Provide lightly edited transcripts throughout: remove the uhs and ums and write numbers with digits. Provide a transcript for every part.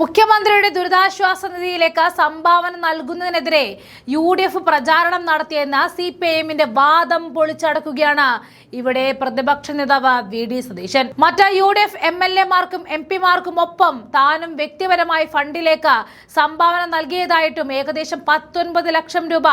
മുഖ്യമന്ത്രിയുടെ ദുരിതാശ്വാസ നിധിയിലേക്ക് സംഭാവന നൽകുന്നതിനെതിരെ UDF പ്രചാരണം നടത്തിയെന്ന CPIMന്റെ വാദം പൊളിച്ചടക്കുകയാണ് ഇവിടെ പ്രതിപക്ഷ നേതാവ് VD സതീശൻ. മറ്റ് UDF MLAമാർക്കും MP മാർക്കും ഒപ്പം താനും വ്യക്തിപരമായി ഫണ്ടിലേക്ക് സംഭാവന നൽകിയതായിട്ടും ഏകദേശം 19 ലക്ഷം രൂപ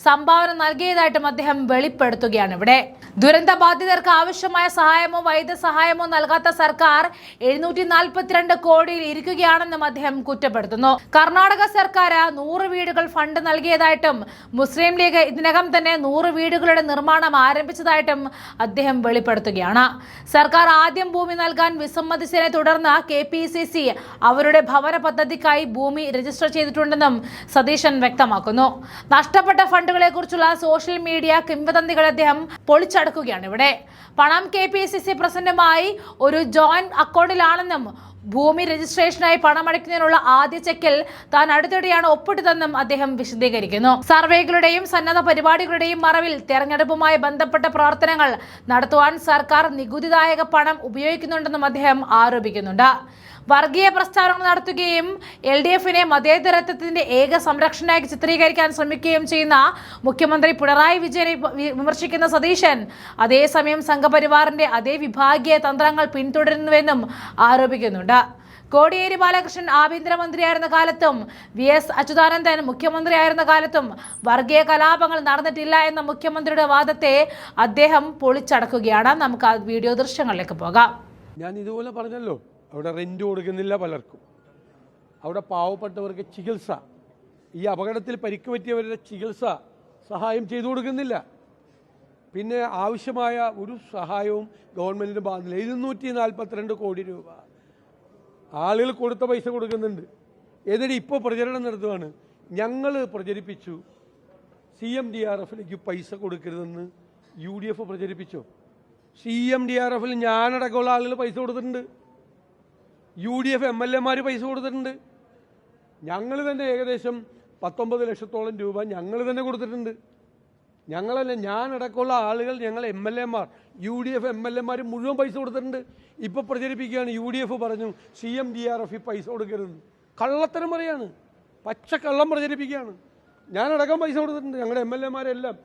സംഭാവന നൽകിയതായിട്ടും അദ്ദേഹം വെളിപ്പെടുത്തുകയാണ്. ഇവിടെ ദുരന്ത ബാധിതർക്ക് ആവശ്യമായ സഹായമോ വൈദ്യസഹായമോ നൽകാത്ത സർക്കാർ 742 കോടിയിൽ ഇരിക്കുകയാണെന്നും അദ്ദേഹം കുറ്റപ്പെടുത്തുന്നു. കർണാടക സർക്കാർ 100 വീടുകൾ ഫണ്ട് നൽകിയതായിട്ടും മുസ്ലിം ലീഗ് ഇതിനകം തന്നെ 100 വീടുകളുടെ നിർമ്മാണം ആരംഭിച്ചതായിട്ടും അദ്ദേഹം വെളിപ്പെടുത്തുകയാണ്. സർക്കാർ ആദ്യം ഭൂമി നൽകാൻ വിസമ്മതിച്ചതിനെ തുടർന്ന് KPCC അവരുടെ ഭവന പദ്ധതിക്കായി ഭൂമി രജിസ്റ്റർ ചെയ്തിട്ടുണ്ടെന്നും സതീശൻ വ്യക്തമാക്കുന്നു. നഷ്ടപ്പെട്ട ഫണ്ടുകളെ കുറിച്ചുള്ള സോഷ്യൽ മീഡിയ കിംവദന്തികൾ അദ്ദേഹം പൊളിച്ചടക്കുകയാണ്. ഇവിടെ പണം KPCC പ്രസിഡന്റുമായി ഒരു ജോയിന്റ് അക്കൗണ്ടിലാണെന്നും ഭൂമി രജിസ്ട്രേഷനായി പണമടയ്ക്കുന്നതിനുള്ള ആദ്യ ചെക്കിൽ താൻ അടുത്തിടെയാണ് ഒപ്പിട്ടതെന്നും അദ്ദേഹം വിശദീകരിക്കുന്നു. സർവേകളുടെയും സന്നദ്ധ പരിപാടികളുടെയും മറവിൽ തെരഞ്ഞെടുപ്പുമായി ബന്ധപ്പെട്ട പ്രവർത്തനങ്ങൾ നടത്തുവാൻ സർക്കാർ നികുതിദായക പണം ഉപയോഗിക്കുന്നുണ്ടെന്നും അദ്ദേഹം ആരോപിക്കുന്നുണ്ട്. വർഗീയ പ്രസ്താവനകൾ നടത്തുകയും LDFനെ മതേതരത്വത്തിന്റെ ഏക സംരക്ഷണയായി ചിത്രീകരിക്കാൻ ശ്രമിക്കുകയും ചെയ്യുന്ന മുഖ്യമന്ത്രി പിണറായി വിജയനെ വിമർശിക്കുന്ന സതീശൻ അതേസമയം സംഘപരിവാറിന്റെ അതേ വിഭാഗീയ തന്ത്രങ്ങൾ പിന്തുടരുന്നുവെന്നും ആരോപിക്കുന്നുണ്ട്. കോടിയേരി ബാലകൃഷ്ണൻ ആഭ്യന്തരമന്ത്രിയായിരുന്ന കാലത്തും VS അച്യുതാനന്ദൻ മുഖ്യമന്ത്രിയായിരുന്ന കാലത്തും വർഗീയ കലാപങ്ങൾ നടന്നിട്ടില്ല എന്ന മുഖ്യമന്ത്രിയുടെ വാദത്തെ അദ്ദേഹം പൊളിച്ചടക്കുകയാണ്. നമുക്ക് ആ വീഡിയോ ദൃശ്യങ്ങളിലേക്ക് പോകാം. ഞാൻ ഇതുപോലെ പറഞ്ഞല്ലോ, അവിടെ റെന്റ് കൊടുക്കുന്നില്ല പലർക്കും, അവിടെ പാവപ്പെട്ടവർക്ക് ചികിത്സ, ഈ അപകടത്തിൽ പരിക്ക് പറ്റിയവരുടെ ചികിത്സ സഹായം ചെയ്തു കൊടുക്കുന്നില്ല. പിന്നെ ആവശ്യമായ ഒരു സഹായവും ഗവൺമെൻറ്റിന് ബാധില്ല. 242 കോടി രൂപ ആളുകൾ കൊടുത്ത പൈസ കൊടുക്കുന്നുണ്ട്. എന്നിട്ട് ഇപ്പോൾ പ്രചരണം നടത്തുകയാണ്. ഞങ്ങൾ പ്രചരിപ്പിച്ചു CMDRFിലേക്ക് പൈസ കൊടുക്കരുതെന്ന് UDF പ്രചരിപ്പിച്ചു. CMDRFിൽ ഞാനടക്കമുള്ള ആളുകൾ പൈസ കൊടുത്തിട്ടുണ്ട്. UDF MLAമാർ പൈസ കൊടുത്തിട്ടുണ്ട്. ഞങ്ങൾ തന്നെ ഏകദേശം 19 ലക്ഷത്തോളം രൂപ ഞങ്ങൾ തന്നെ കൊടുത്തിട്ടുണ്ട്. ഞങ്ങളല്ല, ഞാനടക്കമുള്ള ആളുകൾ, ഞങ്ങൾ MLAമാർ, UDF MLAമാർ മുഴുവൻ പൈസ കൊടുത്തിട്ടുണ്ട്. ഇപ്പോൾ പ്രചരിപ്പിക്കുകയാണ്, UDF പറഞ്ഞു CMDRFിൽ പൈസ കൊടുക്കരുത്. കള്ളത്തരം പറയാണ്, പച്ചക്കള്ളം പ്രചരിപ്പിക്കുകയാണ്. ഞാനടക്കം പൈസ കൊടുത്തിട്ടുണ്ട്. ഞങ്ങളുടെ MLAമാരെല്ലാം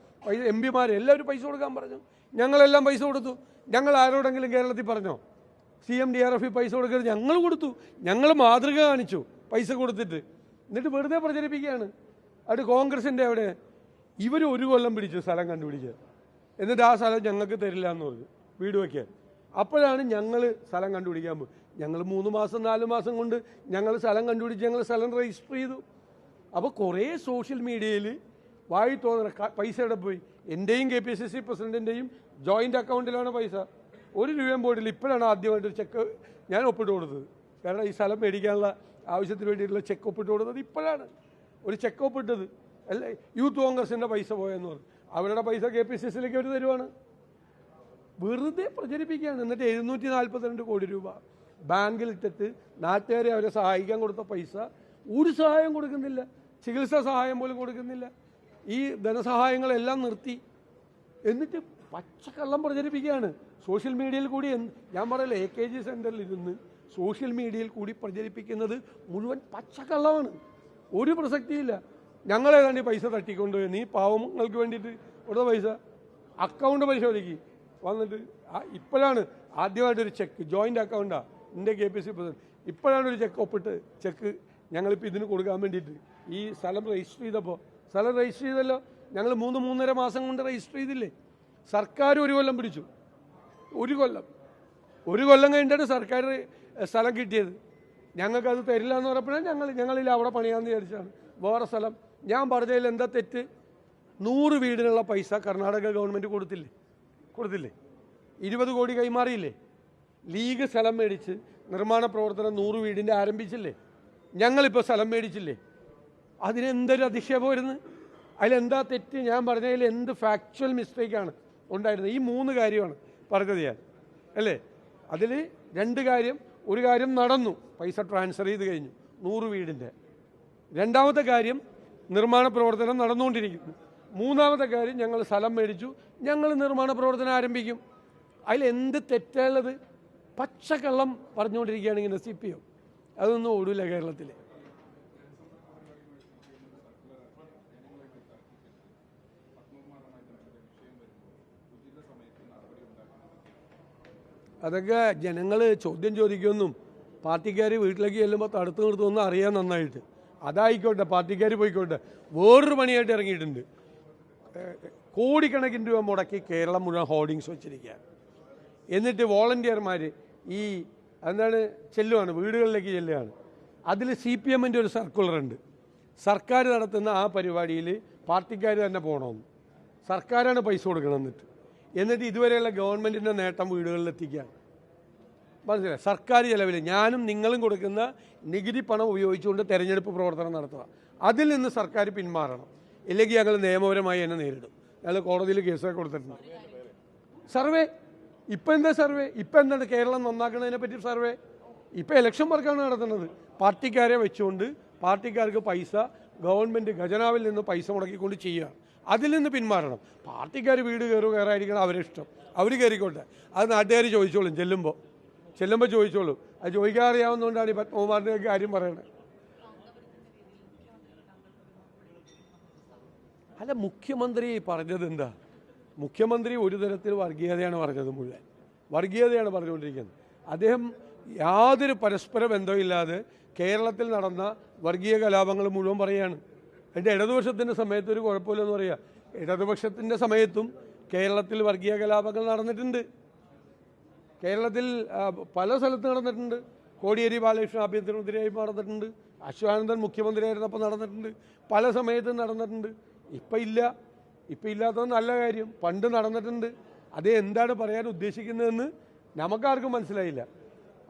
MPമാരെല്ലാവരും പൈസ കൊടുക്കാൻ പറഞ്ഞു. ഞങ്ങളെല്ലാം പൈസ കൊടുത്തു. ഞങ്ങൾ ആരോടെങ്കിലും കേരളത്തിൽ പറഞ്ഞോ CMDRFിൽ പൈസ കൊടുക്കരുത്? ഞങ്ങൾ കൊടുത്തു. ഞങ്ങൾ മാതൃക കാണിച്ചു പൈസ കൊടുത്തിട്ട്. എന്നിട്ട് വെറുതെ പ്രചരിപ്പിക്കുകയാണ്. അത് കോൺഗ്രസിൻ്റെ അവിടെ ഇവർ 1 കൊല്ലം പിടിച്ചു സ്ഥലം കണ്ടുപിടിക്കുക. എന്നിട്ട് ആ സ്ഥലം ഞങ്ങൾക്ക് തരില്ല എന്ന് പറഞ്ഞു വീട് വയ്ക്കാൻ. അപ്പോഴാണ് ഞങ്ങൾ സ്ഥലം കണ്ടുപിടിക്കാൻ പോയി. ഞങ്ങൾ 3 മാസം 4 മാസം കൊണ്ട് ഞങ്ങൾ സ്ഥലം കണ്ടുപിടിച്ച് ഞങ്ങൾ സ്ഥലം രജിസ്റ്റർ ചെയ്തു. അപ്പോൾ കുറേ സോഷ്യൽ മീഡിയയിൽ വായി തോന്നുന്ന പൈസ എവിടെ പോയി? എൻ്റെയും KPCC പ്രസിഡൻറ്റിൻ്റെയും ജോയിൻ്റ് അക്കൗണ്ടിലാണ് പൈസ. 1 രൂപയും പോയിട്ടില്ല. ഇപ്പോഴാണ് ആദ്യമായിട്ടൊരു ചെക്ക് ഞാൻ ഒപ്പിട്ട് കൊടുത്തത്. കാരണം ഈ സ്ഥലം മേടിക്കാനുള്ള ആവശ്യത്തിന് വേണ്ടിയിട്ടുള്ള ചെക്ക് ഒപ്പിട്ട് കൊടുത്തത് ഇപ്പോഴാണ്. ഒരു ചെക്ക് ഒപ്പിട്ടത് അല്ല, യൂത്ത് കോൺഗ്രസിൻ്റെ പൈസ പോയെന്ന് പറഞ്ഞു. അവരുടെ പൈസ KPCCയിലേക്ക് അവർ തരുവാണ്. വെറുതെ പ്രചരിപ്പിക്കുകയാണ്. എന്നിട്ട് 742 കോടി രൂപ ബാങ്കിലിട്ടിട്ട് നാട്ടുകാരെ അവരെ സഹായിക്കാൻ കൊടുത്ത പൈസ ഒരു സഹായം കൊടുക്കുന്നില്ല. ചികിത്സാ സഹായം പോലും കൊടുക്കുന്നില്ല. ഈ ധനസഹായങ്ങളെല്ലാം നിർത്തി. എന്നിട്ട് പച്ചക്കള്ളം പ്രചരിപ്പിക്കുകയാണ് സോഷ്യൽ മീഡിയയിൽ കൂടി. ഞാൻ പറയല്ലേ, AKG സെൻറ്ററിൽ ഇരുന്ന് സോഷ്യൽ മീഡിയയിൽ കൂടി പ്രചരിപ്പിക്കുന്നത് മുഴുവൻ പച്ചക്കള്ളമാണ്. ഒരു പ്രസക്തിയില്ല. ഞങ്ങളേതാണ്ട് പൈസ തട്ടിക്കൊണ്ടുപോയി. നീ പാവങ്ങൾക്ക് വേണ്ടിയിട്ട് കൊടുത്ത പൈസ അക്കൗണ്ട് പരിശോധിക്കുക വന്നിട്ട്. ഇപ്പോഴാണ് ആദ്യമായിട്ടൊരു ചെക്ക്, ജോയിൻ്റ് അക്കൗണ്ടാണ് എൻ്റെ KPCC പ്രസിഡന്റ്. ഇപ്പോഴാണ് ഒരു ചെക്ക് ഒപ്പിട്ട് ചെക്ക് ഞങ്ങളിപ്പോൾ ഇതിന് കൊടുക്കാൻ വേണ്ടിയിട്ട് ഈ സ്ഥലം രജിസ്റ്റർ ചെയ്തപ്പോൾ. സ്ഥലം രജിസ്റ്റർ ചെയ്തല്ലോ, ഞങ്ങൾ 3-3.5 മാസം കൊണ്ട് രജിസ്റ്റർ ചെയ്തില്ലേ. സർക്കാർ 1 കൊല്ലം പിടിച്ചു. 1 കൊല്ലം കഴിഞ്ഞിട്ടാണ് സർക്കാർ സ്ഥലം കിട്ടിയത്. ഞങ്ങൾക്കത് തരില്ല എന്ന് പറഞ്ഞപ്പോഴാണ് ഞങ്ങളില്ല അവിടെ പണിയാമെന്ന് വിചാരിച്ചാണ് വേറെ സ്ഥലം. ഞാൻ പറഞ്ഞതിൽ എന്താ തെറ്റ്? 100 വീടിനുള്ള പൈസ കർണാടക ഗവൺമെൻറ് കൊടുത്തില്ലേ? 20 കോടി കൈമാറിയില്ലേ? ലീഗ് സ്ഥലം മേടിച്ച് നിർമ്മാണ പ്രവർത്തനം 100 വീടിൻ്റെ ആരംഭിച്ചില്ലേ? ഞങ്ങളിപ്പോൾ സ്ഥലം മേടിച്ചില്ലേ? അതിനെന്തൊരു അധിക്ഷേപം വരുന്നത്? അതിലെന്താ തെറ്റ്? ഞാൻ പറഞ്ഞതിൽ എന്ത് ഫാക്ച്വൽ മിസ്റ്റേക്കാണ് ഉണ്ടായിരുന്നത്? ഈ 3 കാര്യമാണ് പറഞ്ഞത് ഞാൻ, അല്ലേ? അതിൽ 2 കാര്യം. ഒരു കാര്യം നടന്നു, പൈസ ട്രാൻസ്ഫർ ചെയ്ത് കഴിഞ്ഞു 100 വീടിൻ്റെ. 2ാമത്തെ കാര്യം നിർമ്മാണ പ്രവർത്തനം നടന്നുകൊണ്ടിരിക്കുന്നു. 3ാമത്തെ കാര്യം ഞങ്ങൾ സ്ഥലം മേടിച്ചു, ഞങ്ങൾ നിർമ്മാണ പ്രവർത്തനം ആരംഭിക്കും. അതിലെന്ത് തെറ്റുള്ളത്? പച്ചക്കള്ളം പറഞ്ഞുകൊണ്ടിരിക്കുകയാണ് ഇങ്ങനെ CPM. അതൊന്നും ഓടില്ല കേരളത്തിൽ. അതൊക്കെ ജനങ്ങൾ ചോദ്യം ചോദിക്കുമെന്നും പാർട്ടിക്കാർ വീട്ടിലേക്ക് ചെല്ലുമ്പോൾ തടുത്തു നിർത്തുമെന്നും അറിയാൻ നന്നായിട്ട്. അതായിക്കോട്ടെ, പാർട്ടിക്കാർ പോയിക്കോട്ടെ. വേറൊരു പണിയായിട്ട് ഇറങ്ങിയിട്ടുണ്ട്. കോടിക്കണക്കിന് രൂപ മുടക്കി കേരളം മുഴുവൻ ഹോർഡിങ്സ് വെച്ചിരിക്കുകയാണ്. എന്നിട്ട് വോളണ്ടിയർമാർ ഈ എന്താണ് ചെല്ലുവാണ്, വീടുകളിലേക്ക് ചെല്ലുകയാണ്. അതിൽ CPMൻ്റെ ഒരു സർക്കുലർ ഉണ്ട്. സർക്കാർ നടത്തുന്ന ആ പരിപാടിയിൽ പാർട്ടിക്കാർ തന്നെ പോകണമെന്ന്. സർക്കാരാണ് പൈസ കൊടുക്കണം. എന്നിട്ട് ഇതുവരെയുള്ള ഗവൺമെൻറ്റിൻ്റെ നേട്ടം വീടുകളിൽ എത്തിക്കുകയാണ്. മനസ്സിലായി? സർക്കാർ ചെലവിൽ ഞാനും നിങ്ങളും കൊടുക്കുന്ന നികുതി പണം ഉപയോഗിച്ചുകൊണ്ട് തെരഞ്ഞെടുപ്പ് പ്രവർത്തനം നടത്തുക. അതിൽ നിന്ന് സർക്കാർ പിന്മാറണം. ഇല്ലെങ്കിൽ ഞങ്ങൾ നിയമപരമായി എന്നെ നേരിടും. ഞങ്ങൾ കോടതിയിൽ കേസൊക്കെ കൊടുത്തിട്ടുണ്ട്. സർവേ ഇപ്പം എന്താ സർവേ? ഇപ്പം എന്താണ് കേരളം നന്നാക്കുന്നതിനെ പറ്റി സർവേ? ഇപ്പം ഇലക്ഷൻ വർക്കാണ് നടത്തുന്നത്. പാർട്ടിക്കാരെ വെച്ചുകൊണ്ട് പാർട്ടിക്കാർക്ക് പൈസ ഗവൺമെൻറ് ഖജനാവിൽ നിന്ന് പൈസ മുടക്കിക്കൊണ്ട് ചെയ്യുക. അതിൽ നിന്ന് പിന്മാറണം. പാർട്ടിക്കാർ വീട് കയറായിരിക്കണം അവരിഷ്ടം. അവർ കയറിക്കോട്ടെ. അത് നാട്ടുകാർ ചോദിച്ചോളും. ചെല്ലുമ്പോൾ ചോദിച്ചോളും. അത് ചോദിക്കാൻ അറിയാവുന്നതുകൊണ്ടാണ് ഈ പത്മകുമാറിൻ്റെ കാര്യം പറയണത്. അല്ല, മുഖ്യമന്ത്രി പറഞ്ഞത് എന്താ? മുഖ്യമന്ത്രി ഒരു തരത്തിൽ വർഗീയതയാണ് പറഞ്ഞത്. മുഴുവൻ വർഗീയതയാണ് പറഞ്ഞുകൊണ്ടിരിക്കുന്നത്. അദ്ദേഹം യാതൊരു പരസ്പര ബന്ധമില്ലാതെ കേരളത്തിൽ നടന്ന വർഗീയ കലാപങ്ങൾ മുഴുവൻ പറയുകയാണ്. എൻ്റെ ഇടതുപക്ഷത്തിൻ്റെ സമയത്ത് ഒരു കുഴപ്പമില്ലെന്ന് പറയുക. ഇടതുപക്ഷത്തിൻ്റെ സമയത്തും കേരളത്തിൽ വർഗീയ കലാപങ്ങൾ നടന്നിട്ടുണ്ട്. കേരളത്തിൽ പല സ്ഥലത്ത് നടന്നിട്ടുണ്ട്. കോടിയേരി ബാലകൃഷ്ണൻ ആഭ്യന്തരമന്ത്രിയായി നടന്നിട്ടുണ്ട്. അച്യുതാനന്ദൻ മുഖ്യമന്ത്രിയായിരുന്നപ്പോൾ നടന്നിട്ടുണ്ട്. പല സമയത്തും നടന്നിട്ടുണ്ട്. ഇപ്പം ഇല്ല. ഇപ്പം ഇല്ലാത്തത് നല്ല കാര്യം. പണ്ട് നടന്നിട്ടുണ്ട്. അത് എന്താണ് പറയാൻ ഉദ്ദേശിക്കുന്നതെന്ന് നമുക്കാർക്കും മനസ്സിലായില്ല.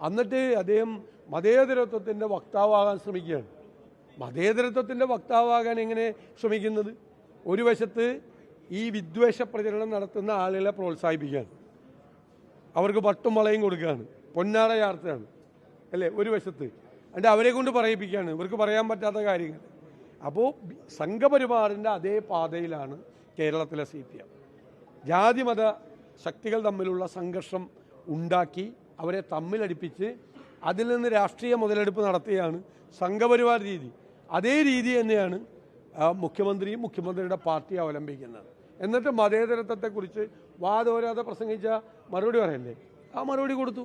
എന്നിട്ട് അദ്ദേഹം മതേതരത്വത്തിൻ്റെ വക്താവാകാൻ ശ്രമിക്കുകയാണ്. മതേതരത്വത്തിൻ്റെ വക്താവാകാൻ എങ്ങനെ ശ്രമിക്കുന്നത്? ഒരു വശത്ത് ഈ വിദ്വേഷ പ്രചരണം നടത്തുന്ന ആളുകളെ പ്രോത്സാഹിപ്പിക്കുകയാണ്. അവർക്ക് പട്ടും വളയും കൊടുക്കുകയാണ്, പൊന്നാട ചാർത്തുകയാണ്, അല്ലേ? ഒരു വശത്ത് എന്നിട്ട് അവരെ കൊണ്ട് പറയിപ്പിക്കുകയാണ് ഇവർക്ക് പറയാൻ പറ്റാത്ത കാര്യങ്ങൾ. അപ്പോൾ സംഘപരിവാറിൻ്റെ അതേ പാതയിലാണ് കേരളത്തിലെ CPM. ജാതിമത ശക്തികൾ തമ്മിലുള്ള സംഘർഷം ഉണ്ടാക്കി അവരെ തമ്മിലടിപ്പിച്ച് അതിൽ നിന്ന് രാഷ്ട്രീയ മുതലെടുപ്പ് നടത്തുകയാണ് സംഘപരിവാർ രീതി. അതേ രീതി തന്നെയാണ് മുഖ്യമന്ത്രിയും മുഖ്യമന്ത്രിയുടെ പാർട്ടി അവലംബിക്കുന്നത്. എന്നിട്ട് മതേതരത്വത്തെക്കുറിച്ച് വാദോരാതെ പ്രസംഗിച്ച മറുപടി പറയല്ലേ? ആ മറുപടി കൊടുത്തു.